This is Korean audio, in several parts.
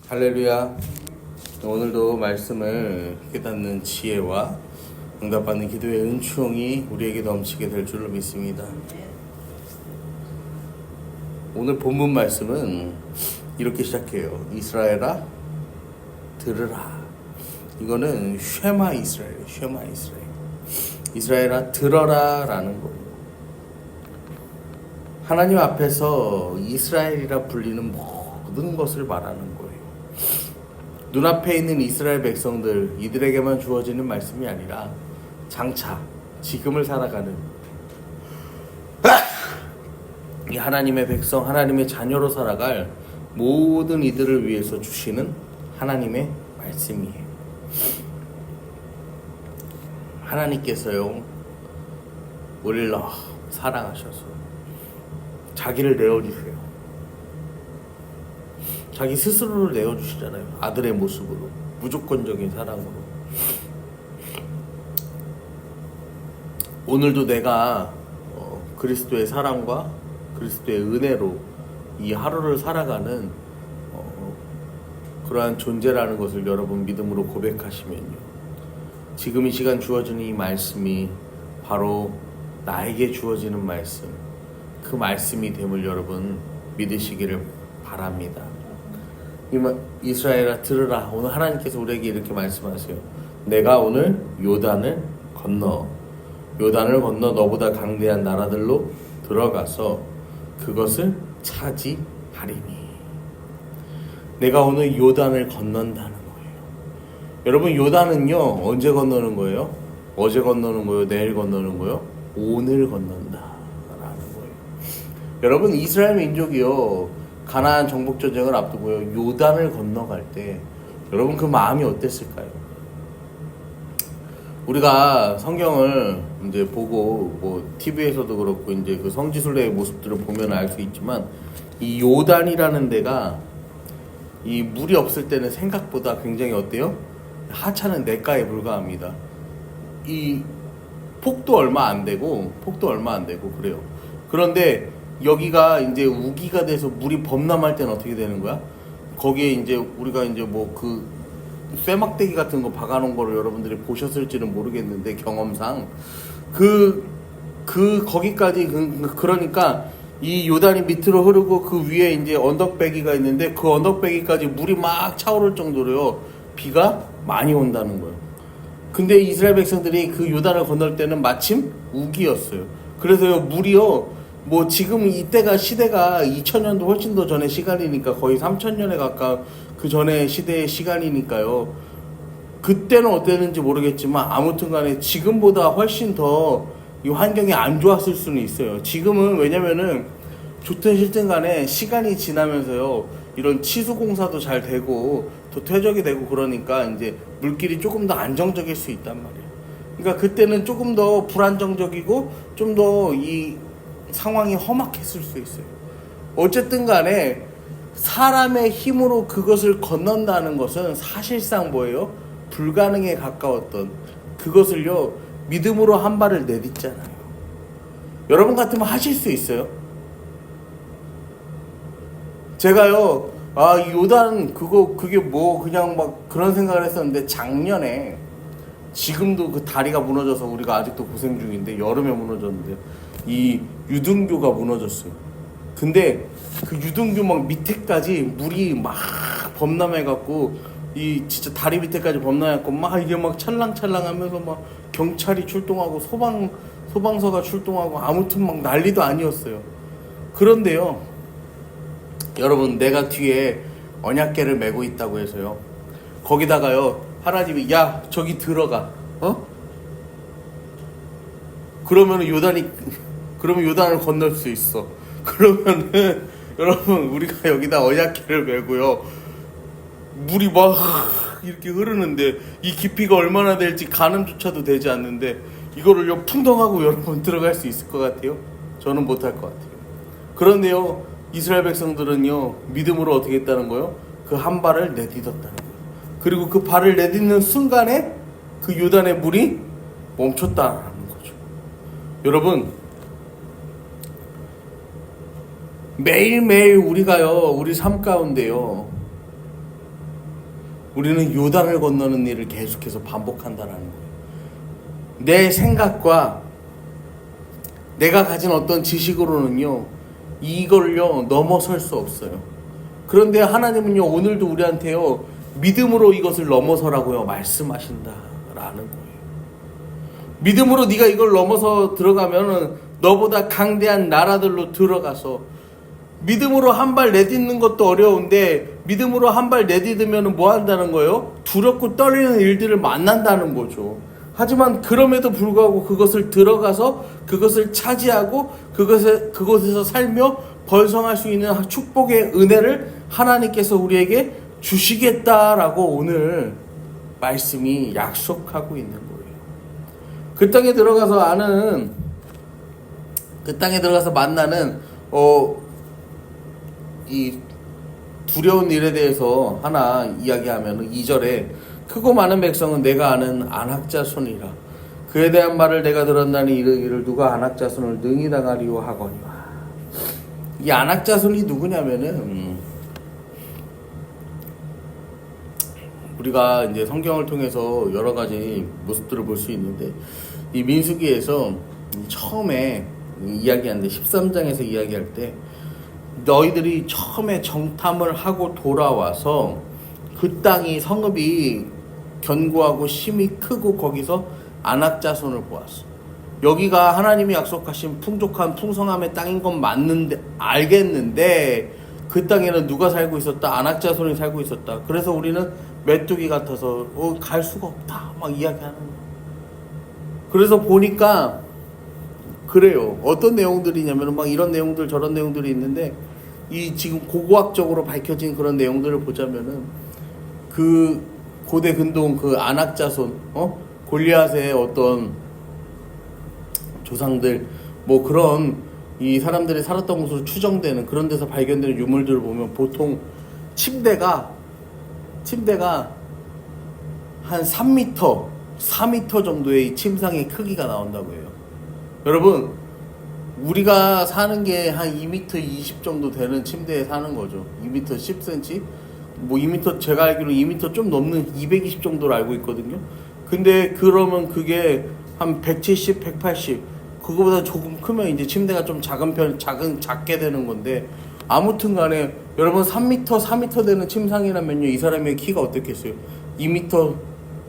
할렐루야. 오늘도 말씀을 깨닫는 지혜와 응답받는 기도의 은총이 우리에게 넘치게 될 줄로 믿습니다. 오늘 본문 말씀은 이렇게 시작해요. 이스라엘아 들으라. 이거는 쉐마 이스라엘, 쉐마 이스라엘. 이스라엘아 들어라 라는 거. 하나님 앞에서 이스라엘이라 불리는 모든 것을 말하는 거예요. 눈앞에 있는 이스라엘 백성들, 이들에게만 주어지는 말씀이 아니라 장차 지금을 살아가는 이 하나님의 백성, 하나님의 자녀로 살아갈 모든 이들을 위해서 주시는 하나님의 말씀이에요. 하나님께서요, 우리를 너무 사랑하셔서 자기를 내어주세요. 자기 스스로를 내어주시잖아요. 아들의 모습으로, 무조건적인 사랑으로. 오늘도 내가 그리스도의 사랑과 그리스도의 은혜로 이 하루를 살아가는 그러한 존재라는 것을 여러분 믿음으로 고백하시면요, 지금 이 시간 주어지는 이 말씀이 바로 나에게 주어지는 말씀, 그 말씀이 됨을 여러분 믿으시기를 바랍니다. 이스라엘아 들으라. 오늘 하나님께서 우리에게 이렇게 말씀하세요. 내가 오늘 요단을 건너 너보다 강대한 나라들로 들어가서 그것을 차지하리니. 내가 오늘 요단을 건넌다는 거예요. 여러분, 요단은요 언제 건너는 거예요? 어제 건너는 거예요? 내일 건너는 거예요? 오늘 건넌다 라는 거예요. 여러분, 이스라엘 민족이요 가나안 정복 전쟁을 앞두고요 요단을 건너갈 때 여러분 그 마음이 어땠을까요? 우리가 성경을 이제 보고 뭐 TV에서도 그렇고 이제 그 성지순례의 모습들을 보면 알 수 있지만, 이 요단이라는 데가 이 물이 없을 때는 생각보다 굉장히 어때요? 하찮은 냇가에 불과합니다. 이 폭도 얼마 안 되고 그래요. 그런데 여기가 이제 우기가 돼서 물이 범람할 때는 어떻게 되는 거야? 거기에 이제 우리가 이제 뭐 그 쇠막대기 같은 거 박아놓은 거를 여러분들이 보셨을지는 모르겠는데, 경험상 거기까지 그러니까 이 요단이 밑으로 흐르고 그 위에 이제 언덕배기가 있는데 그 언덕배기까지 물이 막 차오를 정도로요 비가 많이 온다는 거예요. 근데 이스라엘 백성들이 그 요단을 건널 때는 마침 우기였어요. 그래서요 물이요 뭐 지금 이때가 시대가 2000년도 훨씬 더 전의 시간이니까 거의 3000년에 가까운 그 전의 시대의 시간이니까요. 그때는 어땠는지 모르겠지만 아무튼 간에 지금보다 훨씬 더 이 환경이 안 좋았을 수는 있어요. 지금은 왜냐면은 좋든 싫든 간에 시간이 지나면서요 이런 치수 공사도 잘 되고 더 퇴적이 되고 그러니까 이제 물길이 조금 더 안정적일 수 있단 말이에요. 그러니까 그때는 조금 더 불안정적이고 좀 더 이 상황이 험악했을 수 있어요. 어쨌든 간에 사람의 힘으로 그것을 건넌다는 것은 사실상 뭐예요? 불가능에 가까웠던 그것을요 믿음으로 한 발을 내딛잖아요. 여러분 같으면 하실 수 있어요? 제가요 요단 그게 뭐 그냥 막 그런 생각을 했었는데, 작년에 지금도 그 다리가 무너져서 우리가 아직도 고생 중인데, 여름에 무너졌는데 이 유등교가 무너졌어요. 근데 그 유등교 막 밑에까지 물이 막 범람해갖고 이 진짜 다리 밑에까지 범람해갖고 막 이게 막 찰랑찰랑하면서 막 경찰이 출동하고 소방서가 출동하고 아무튼 막 난리도 아니었어요. 그런데요 여러분, 내가 뒤에 언약궤를 메고 있다고 해서요 거기다가요 하나님이 야 저기 들어가 그러면 요단을 건널 수 있어. 그러면은 여러분 우리가 여기다 언약궤를 메고요 물이 막 이렇게 흐르는데 이 깊이가 얼마나 될지 가늠조차도 되지 않는데 이거를요 풍덩하고 여러분 들어갈 수 있을 것 같아요? 저는 못할 것 같아요. 그런데요 이스라엘 백성들은요 믿음으로 어떻게 했다는 거예요? 그 한 발을 내딛었다는 거예요. 그리고 그 발을 내딛는 순간에 그 요단의 물이 멈췄다는 거죠. 여러분, 매일매일 우리가요 우리 삶 가운데요 우리는 요단을 건너는 일을 계속해서 반복한다라는 거예요. 내 생각과 내가 가진 어떤 지식으로는요, 이걸요 넘어설 수 없어요. 그런데 하나님은요, 오늘도 우리한테요, 믿음으로 이것을 넘어서라고요 말씀하신다라는 거예요. 믿음으로 네가 이걸 넘어서 들어가면은 너보다 강대한 나라들로 들어가서, 믿음으로 한 발 내딛는 것도 어려운데 믿음으로 한 발 내딛으면 뭐 한다는 거예요? 두렵고 떨리는 일들을 만난다는 거죠. 하지만 그럼에도 불구하고 그것을 들어가서 그것을 차지하고 그곳에서 살며 번성할 수 있는 축복의 은혜를 하나님께서 우리에게 주시겠다라고 오늘 말씀이 약속하고 있는 거예요. 그 땅에 들어가서 만나는 이 두려운 일에 대해서 하나 이야기하면 2절에 크고 많은 백성은 내가 아는 안악자손이라 그에 대한 말을 내가 들었나니 이를 누가 안악자손을 능히 당하리요 하거니와. 이 안악자손이 누구냐면은 우리가 이제 성경을 통해서 여러 가지 모습들을 볼 수 있는데, 이 민수기에서 처음에 이야기하는데 13장에서 이야기할 때 너희들이 처음에 정탐을 하고 돌아와서 그 땅이 성읍이 견고하고 심이 크고 거기서 안악자손을 보았어. 여기가 하나님이 약속하신 풍족한 풍성함의 땅인 건 맞는데 알겠는데 그 땅에는 누가 살고 있었다? 안악자손이 살고 있었다. 그래서 우리는 메뚜기 같아서 갈 수가 없다 막 이야기하는 거야. 그래서 보니까 그래요. 어떤 내용들이냐면 막 이런 내용들 저런 내용들이 있는데, 이 지금 고고학적으로 밝혀진 그런 내용들을 보자면은 그 고대 근동 그 안악자손 골리앗의 어떤 조상들 뭐 그런 이 사람들이 살았던 곳으로 추정되는 그런 데서 발견되는 유물들을 보면 보통 침대가 한 3m, 4m 정도의 침상의 크기가 나온다고 해요. 여러분, 우리가 사는 게 한 2m 20 정도 되는 침대에 사는 거죠. 2m 10cm? 뭐 2m, 제가 알기로 2m 좀 넘는 220 정도로 알고 있거든요. 근데 그러면 그게 한 170, 180, 그거보다 조금 크면 이제 침대가 좀 작게 되는 건데, 아무튼 간에 여러분 3m, 4m 되는 침상이라면요, 이 사람의 키가 어떻겠어요? 2m,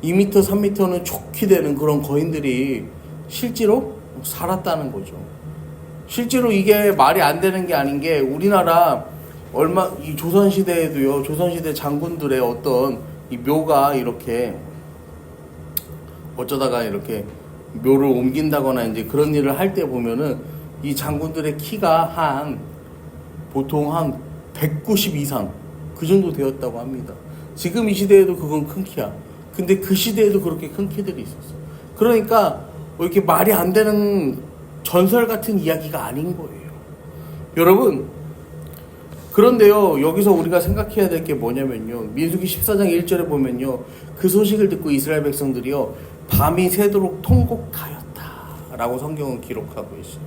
3m는 족키 되는 그런 거인들이 실제로 살았다는 거죠. 실제로 이게 말이 안 되는 게 아닌 게, 우리나라 이 조선시대에도요, 조선시대 장군들의 어떤 이 묘가 이렇게 어쩌다가 이렇게 묘를 옮긴다거나 이제 그런 일을 할 때 보면은 이 장군들의 키가 보통 한 190 이상 그 정도 되었다고 합니다. 지금 이 시대에도 그건 큰 키야. 근데 그 시대에도 그렇게 큰 키들이 있었어. 그러니까 이렇게 말이 안 되는 전설 같은 이야기가 아닌 거예요. 여러분, 그런데요, 여기서 우리가 생각해야 될 게 뭐냐면요, 민수기 14장 1절에 보면요, 그 소식을 듣고 이스라엘 백성들이요 밤이 새도록 통곡하였다 라고 성경은 기록하고 있어요.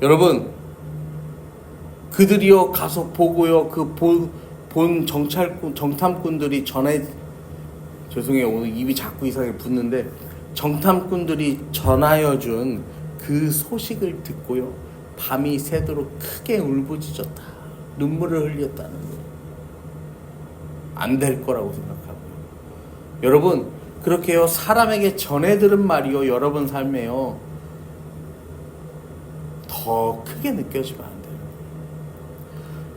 여러분, 그들이요 가서 보고요, 그 본 정탐꾼들이 죄송해요, 오늘 입이 자꾸 이상하게 붙는데, 정탐꾼들이 전하여 준 그 소식을 듣고요, 밤이 새도록 크게 울부짖었다, 눈물을 흘렸다는 거예요. 안 될 거라고 생각하고요. 여러분, 그렇게요 사람에게 전해 들은 말이요 여러분 삶에요 더 크게 느껴지면 안 돼요.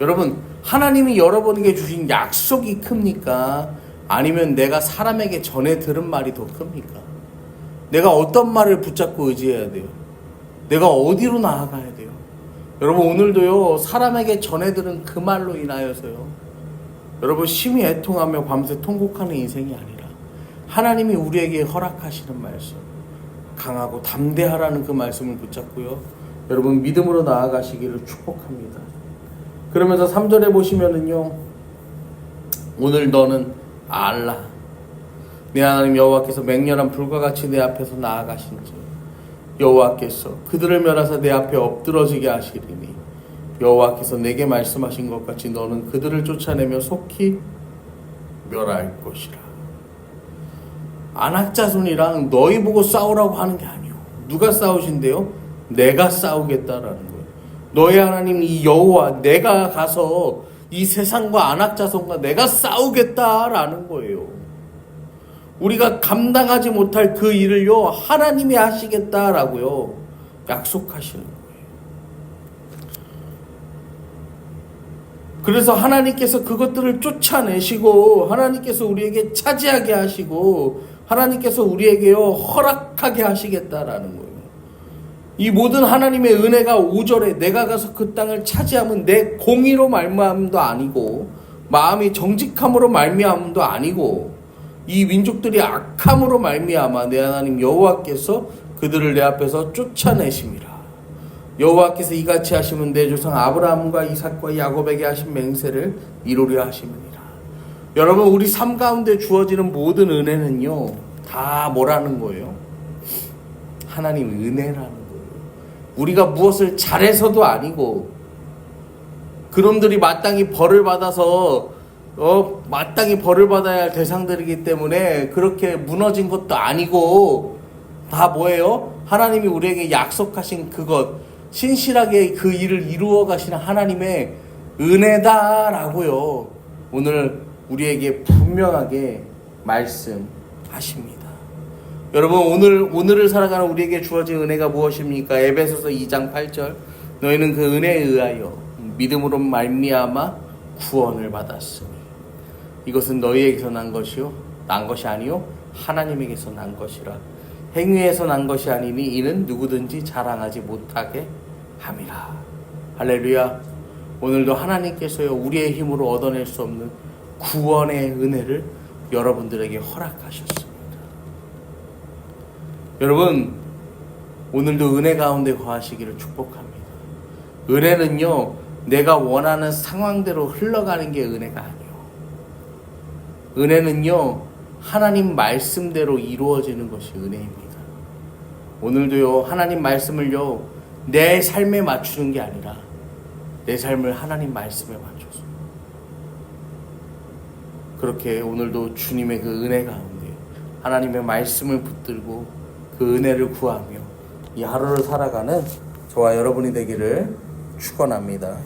여러분, 하나님이 여러분에게 주신 약속이 큽니까? 아니면 내가 사람에게 전해 들은 말이 더 큽니까? 내가 어떤 말을 붙잡고 의지해야 돼요? 내가 어디로 나아가야 돼요? 여러분, 오늘도요 사람에게 전해 들은 그 말로 인하여서요 여러분 심히 애통하며 밤새 통곡하는 인생이 아니라, 하나님이 우리에게 허락하시는 말씀, 강하고 담대하라는 그 말씀을 붙잡고요 여러분 믿음으로 나아가시기를 축복합니다. 그러면서 3절에 보시면은요, 오늘 너는 알라, 내 하나님 여호와께서 맹렬한 불과 같이 내 앞에서 나아가신지 여호와께서 그들을 멸하사 내 앞에 엎드러지게 하시리니 여호와께서 내게 말씀하신 것 같이 너는 그들을 쫓아내며 속히 멸할 것이라. 안악자손이랑 너희 보고 싸우라고 하는 게 아니요. 누가 싸우신대요? 내가 싸우겠다라는 거예요. 너희 하나님 이 여호와 내가 가서 이 세상과 안악자손과 내가 싸우겠다라는 거예요. 우리가 감당하지 못할 그 일을요 하나님이 하시겠다라고요 약속하시는 거예요. 그래서 하나님께서 그것들을 쫓아내시고 하나님께서 우리에게 차지하게 하시고 하나님께서 우리에게요 허락하게 하시겠다라는 거예요. 이 모든 하나님의 은혜가 5절에 내가 가서 그 땅을 차지하면 내 공의로 말미암음도 아니고 마음이 정직함으로 말미암음도 아니고 이 민족들이 악함으로 말미암아 내 하나님 여호와께서 그들을 내 앞에서 쫓아내심이라. 여호와께서 이같이 하시면 내 조상 아브라함과 이삭과 야곱에게 하신 맹세를 이루려 하심이니라. 여러분 우리 삶 가운데 주어지는 모든 은혜는요 다 뭐라는 거예요? 하나님 은혜라는 거예요. 우리가 무엇을 잘해서도 아니고 그놈들이 마땅히 벌을 받아서 마땅히 벌을 받아야 할 대상들이기 때문에 그렇게 무너진 것도 아니고 다 뭐예요? 하나님이 우리에게 약속하신 그것 신실하게 그 일을 이루어 가시는 하나님의 은혜다라고요 오늘 우리에게 분명하게 말씀하십니다. 여러분 오늘을 살아가는 우리에게 주어진 은혜가 무엇입니까? 에베소서 2장 8절 너희는 그 은혜에 의하여 믿음으로 말미암아 구원을 받았으니 이것은 너희에게서 난 것이요 난 것이 아니요 하나님에게서 난 것이라. 행위에서 난 것이 아니니 이는 누구든지 자랑하지 못하게 함이라. 할렐루야. 오늘도 하나님께서요 우리의 힘으로 얻어낼 수 없는 구원의 은혜를 여러분들에게 허락하셨습니다. 여러분 오늘도 은혜 가운데 거하시기를 축복합니다. 은혜는요 내가 원하는 상황대로 흘러가는 게 은혜가 아니에요. 은혜는요 하나님 말씀대로 이루어지는 것이 은혜입니다. 오늘도요 하나님 말씀을요 내 삶에 맞추는 게 아니라 내 삶을 하나님 말씀에 맞춰서 그렇게 오늘도 주님의 그 은혜 가운데 하나님의 말씀을 붙들고 그 은혜를 구하며 이 하루를 살아가는 저와 여러분이 되기를 축원합니다.